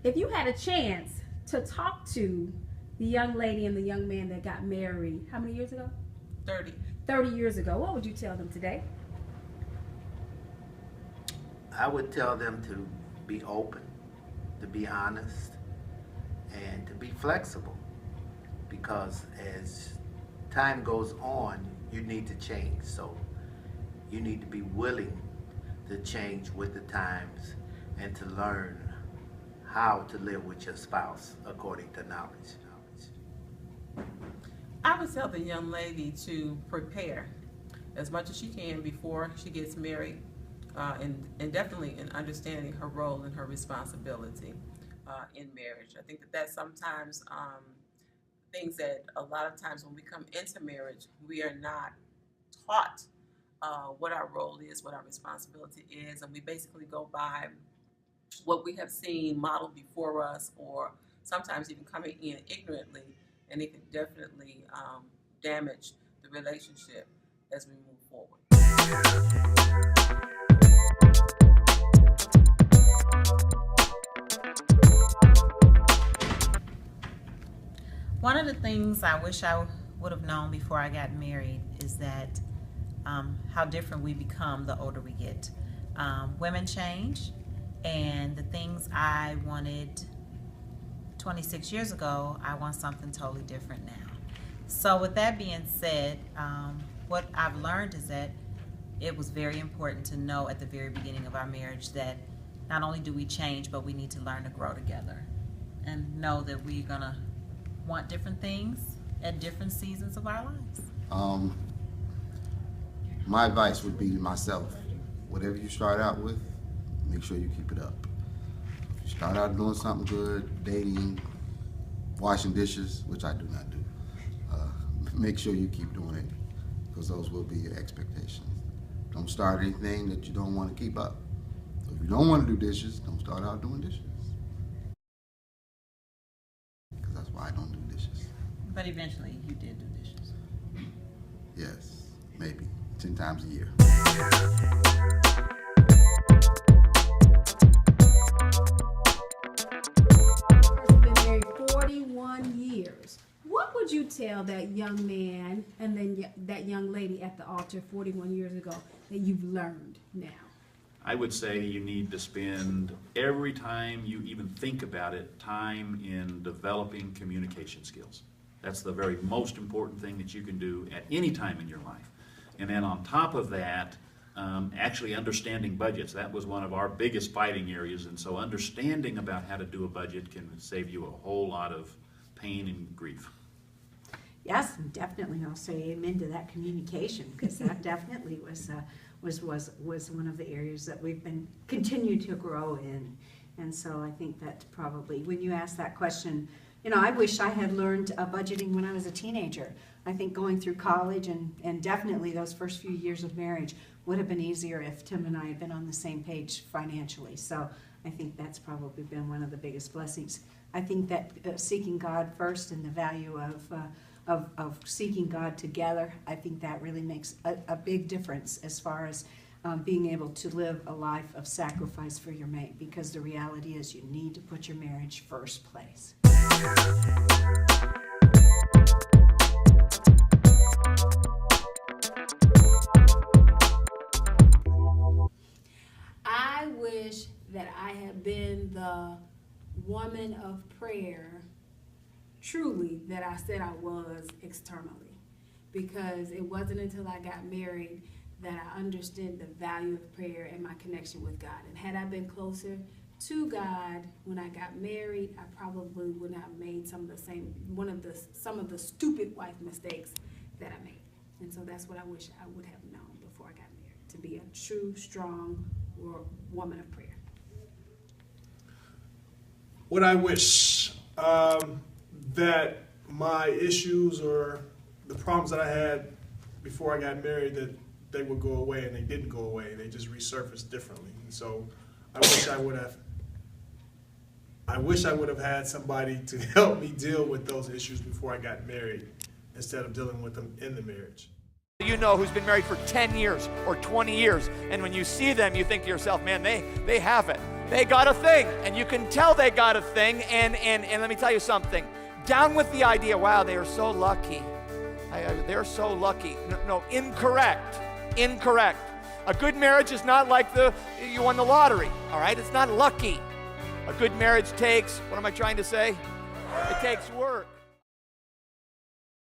If you had a chance to talk to the young lady and the young man that got married, how many years ago? 30. 30 years ago, what would you tell them today? I would tell them to be open, to be honest, and to be flexible. Because as time goes on, you need to change. So you need to be willing to change with the times and to learn how to live with your spouse according to knowledge. I would tell the young lady to prepare as much as she can before she gets married, and definitely in understanding her role and her responsibility in marriage. I think that sometimes things that a lot of times when we come into marriage, we are not taught what our role is, what our responsibility is, and we basically go by what we have seen modeled before us, or sometimes even coming in ignorantly, and it can definitely damage the relationship as we move forward. One of the things I wish I would have known before I got married is that how different we become the older we get. Women change, and the things I wanted 26 years ago, I want something totally different now. So with that being said, what I've learned is that it was very important to know at the very beginning of our marriage that not only do we change, but we need to learn to grow together and know that we're gonna want different things at different seasons of our lives. My advice would be to myself, whatever you start out with, make sure you keep it up. If you start out doing something good, dating, washing dishes, which I do not do, make sure you keep doing it, because those will be your expectations. Don't start anything that you don't want to keep up. So if you don't want to do dishes, don't start out doing dishes. Because that's why I don't do dishes. But eventually you did do dishes. Yes, maybe 10 times a year. You've been married 41 years. What would you tell that young man and then that young lady at the altar 41 years ago that you've learned now? I would say you need to spend every time you even think about it, time in developing communication skills. That's the very most important thing that you can do at any time in your life. And then on top of that, actually understanding budgets. That was one of our biggest fighting areas, and so understanding about how to do a budget can save you a whole lot of pain and grief. Yes, and definitely I'll say amen to that communication, because that definitely was one of the areas that we've been continue to grow in. And so I think that probably when you ask that question, you know, I wish I had learned budgeting when I was a teenager. I think going through college and definitely those first few years of marriage would have been easier if Tim and I had been on the same page financially. So I think that's probably been one of the biggest blessings. I think that seeking God first and the value of seeking God together, I think that really makes a big difference as far as being able to live a life of sacrifice for your mate, because the reality is you need to put your marriage first place. I wish that I had been the woman of prayer truly that I said I was externally, because it wasn't until I got married that I understood the value of prayer and my connection with God. And had I been closer to God when I got married, I probably would not have made some of the stupid wife mistakes that I made. And so that's what I wish I would have known before I got married, to be a true, strong woman of prayer. What I wish, that my issues or the problems that I had before I got married, that they would go away, and they didn't go away. They just resurfaced differently. And so I wish I would have had somebody to help me deal with those issues before I got married, instead of dealing with them in the marriage. You know who's been married for 10 years or 20 years, and when you see them, you think to yourself, man, they have it. They got a thing, and you can tell they got a thing, and let me tell you something. Down with the idea, wow, they are so lucky. They're so lucky. No, incorrect. Incorrect. A good marriage is not like you won the lottery, all right? It's not lucky. A good marriage takes, what am I trying to say? It takes work.